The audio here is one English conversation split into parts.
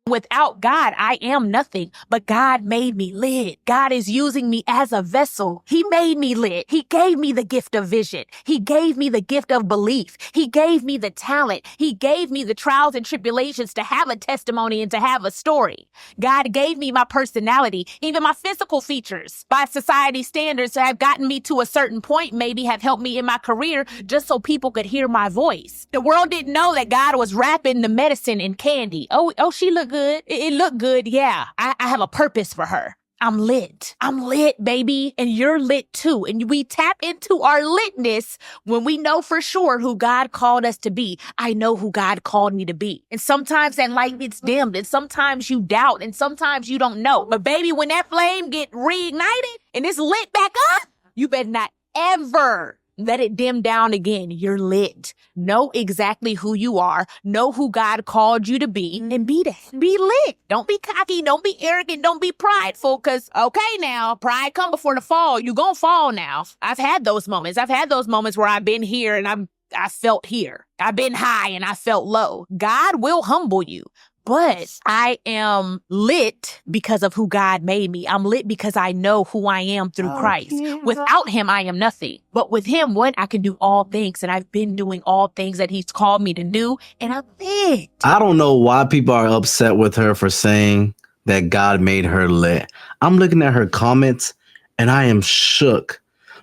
Without God, I am nothing, but God made me lit. God is using me as a vessel. He made me lit. He gave me the gift of vision. He gave me the gift of belief. He gave me the talent. He gave me the trials and tribulations to have a testimony and to have a story. God gave me my personality, even my physical features. By society standards have gotten me to a certain point, maybe have helped me in my career just so people could hear my voice. The world didn't know that God was wrapping the medicine in candy. Oh, she looked good. It looked good. Yeah, I have a purpose for her. I'm lit. I'm lit, baby. And you're lit too. And we tap into our litness when we know for sure who God called us to be. I know who God called me to be. And sometimes that light gets dimmed, and sometimes you doubt, and sometimes you don't know. But baby, when that flame get reignited and it's lit back up, you better not ever let it dim down again. You're lit. Know exactly who you are. Know who God called you to be, and be that. Be lit. Don't be cocky. Don't be arrogant. Don't be prideful. Cause okay now, pride come before the fall. You gonna fall now. I've had those moments. I've had those moments where I've been here and I felt here. I've been high and I felt low. God will humble you. But I am lit because of who God made me. I'm lit because I know who I am through Christ. Without him, I am nothing. But with him, I can do all things. And I've been doing all things that he's called me to do. And I'm lit. I don't know why people are upset with her for saying that God made her lit. I'm looking at her comments and I am shook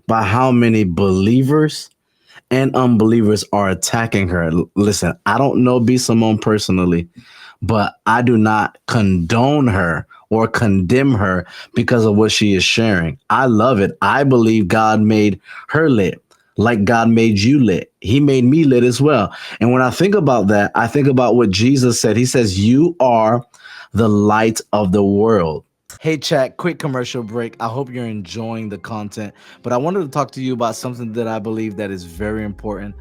by how many believers and unbelievers are attacking her. Listen, I don't know B. Simone personally, but I do not condone her or condemn her because of what she is sharing. I love it. I believe God made her lit like God made you lit. He made me lit as well. And when I think about that, I think about what Jesus said. He says, you are the light of the world. Hey, chat, quick commercial break. I hope you're enjoying the content, but I wanted to talk to you about something that I believe that is very important.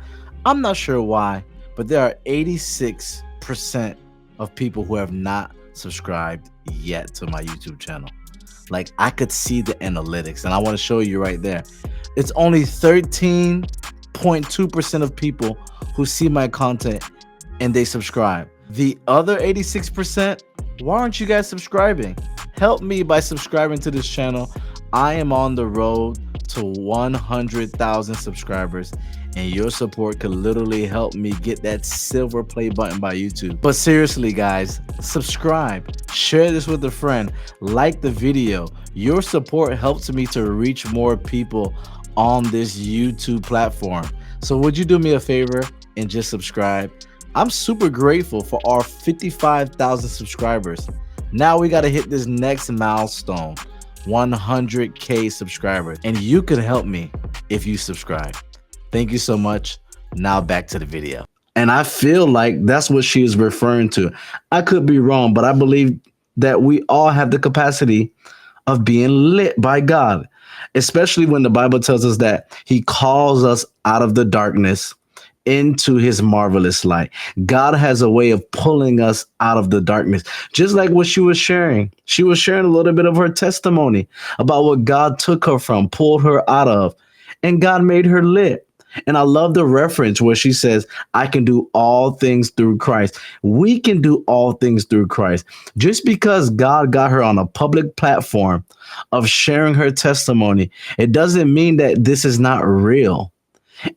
I'm not sure why, but there are 86% of people who have not subscribed yet to my YouTube channel. Like, I could see the analytics, and I want to show you right there. It's only 13.2% of people who see my content and they subscribe. The other 86%, why aren't you guys subscribing? Help me by subscribing to this channel. I am on the road to 100,000 subscribers, and your support could literally help me get that silver play button by YouTube. But seriously, guys, subscribe, share this with a friend, like the video. Your support helps me to reach more people on this YouTube platform. So would you do me a favor and just subscribe? I'm super grateful for our 55,000 subscribers. Now we got to hit this next milestone, 100K subscribers, and you can help me if you subscribe. Thank you so much. Now back to the video. And I feel like that's what she is referring to. I could be wrong, but I believe that we all have the capacity of being lit by God, especially when the Bible tells us that he calls us out of the darkness into his marvelous light. God has a way of pulling us out of the darkness, just like what she was sharing. She was sharing a little bit of her testimony about what God took her from, pulled her out of, and God made her lit. And I love the reference where she says, I can do all things through Christ. We can do all things through Christ. Just because God got her on a public platform of sharing her testimony, it doesn't mean that this is not real.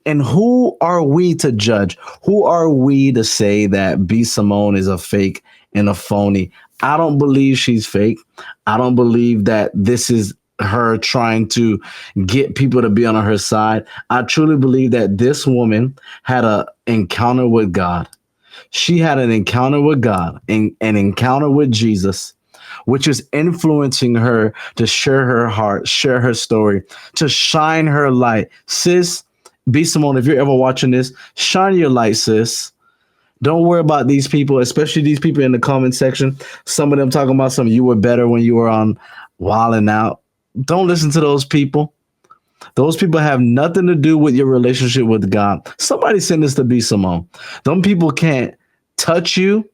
And who are we to judge? Who are we to say that B. Simone is a fake and a phony? I don't believe she's fake. I don't believe that this is her trying to get people to be on her side. I truly believe that this woman had an encounter with God. She had an encounter with God, and an encounter with Jesus, which is influencing her to share her heart, share her story, to shine her light. Sis, B. Simone, if you're ever watching this, shine your light, sis. Don't worry about these people, especially these people in the comment section. Some of them talking about some you were better when you were on Wildin' Out. Don't listen to those people. Those people have nothing to do with your relationship with God. Somebody send this to B. Simone. Them people can't touch you.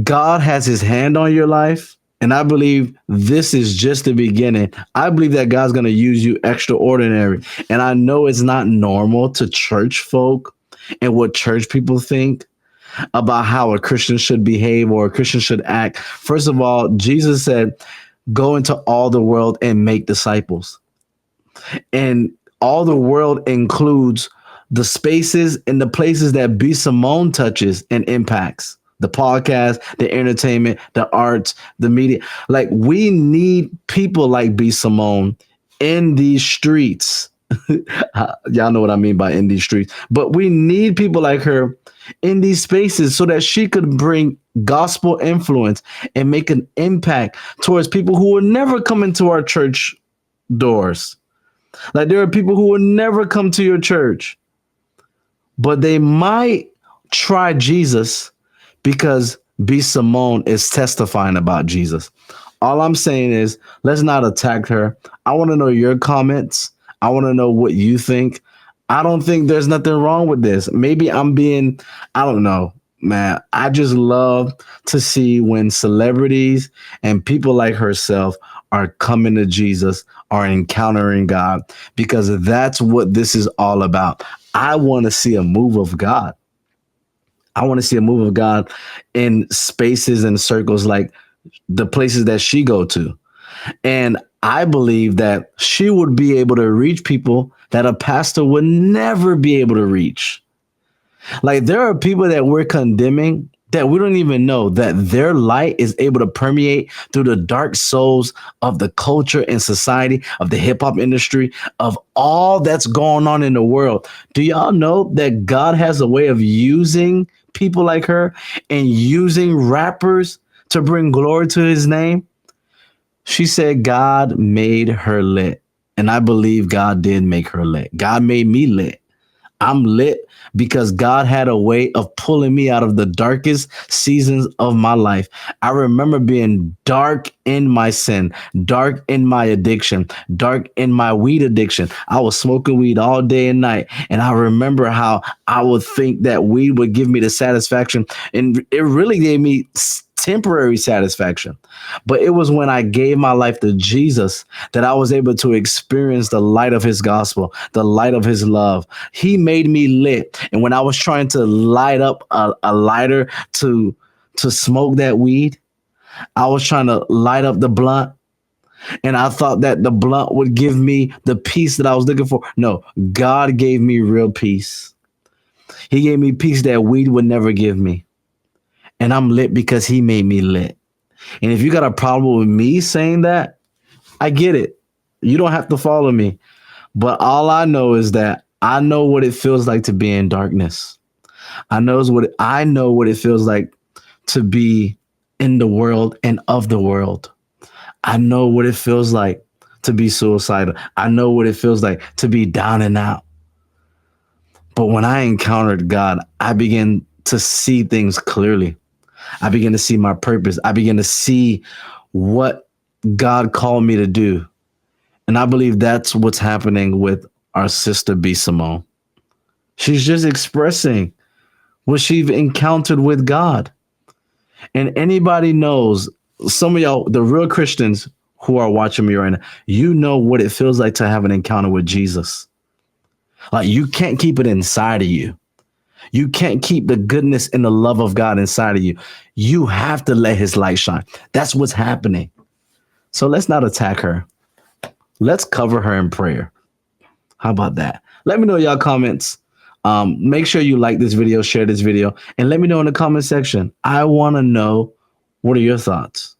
God has his hand on your life. And I believe this is just the beginning. I believe that God's going to use you extraordinary. And I know it's not normal to church folk and what church people think. about how a Christian should behave or a Christian should act. First of all, Jesus said, go into all the world and make disciples. And all the world includes the spaces and the places that B. Simone touches and impacts. The podcast, the entertainment, the arts, the media. Like, we need people like B. Simone in these streets. Y'all know what I mean by in these streets. But we need people like her in these spaces so that she could bring gospel influence and make an impact towards people who will never come into our church doors. Like, there are people who will never come to your church, but they might try Jesus because B. Simone is testifying about Jesus. All I'm saying is, let's not attack her. I want to know your comments. I want to know what you think. I don't think there's nothing wrong with this. Maybe I don't know, man. I just love to see when celebrities and people like herself are coming to Jesus, are encountering God, because that's what this is all about. I want to see a move of God. I want to see a move of God in spaces and circles like the places that she go to. And I believe that she would be able to reach people that a pastor would never be able to reach. Like, there are people that we're condemning that we don't even know that their light is able to permeate through the dark souls of the culture and society, of the hip hop industry, of all that's going on in the world. Do y'all know that God has a way of using people like her and using rappers to bring glory to his name? She said God made her lit. And I believe God did make her lit. God made me lit. I'm lit because God had a way of pulling me out of the darkest seasons of my life. I remember being dark in my sin, dark in my addiction, dark in my weed addiction. I was smoking weed all day and night. And I remember how I would think that weed would give me the satisfaction. And it really gave me temporary satisfaction. But it was when I gave my life to Jesus that I was able to experience the light of his gospel, the light of his love. He made me lit. And when I was trying to light up a lighter to smoke that weed, I was trying to light up the blunt. And I thought that the blunt would give me the peace that I was looking for. No, God gave me real peace. He gave me peace that weed would never give me. And I'm lit because he made me lit. And if you got a problem with me saying that, I get it. You don't have to follow me. But all I know is that I know what it feels like to be in darkness. I know what it feels like to be in the world and of the world. I know what it feels like to be suicidal. I know what it feels like to be down and out. But when I encountered God, I began to see things clearly. I began to see my purpose. I began to see what God called me to do. And I believe that's what's happening with our sister B. Simone. She's just expressing what she's encountered with God. And anybody knows, some of y'all, the real Christians who are watching me right now, you know what it feels like to have an encounter with Jesus. Like, you can't keep it inside of you. You can't keep the goodness and the love of God inside of you. You have to let his light shine. That's what's happening. So let's not attack her. Let's cover her in prayer. How about that? Let me know y'all comments. Make sure you like this video, share this video, and let me know in the comment section. I want to know, what are your thoughts?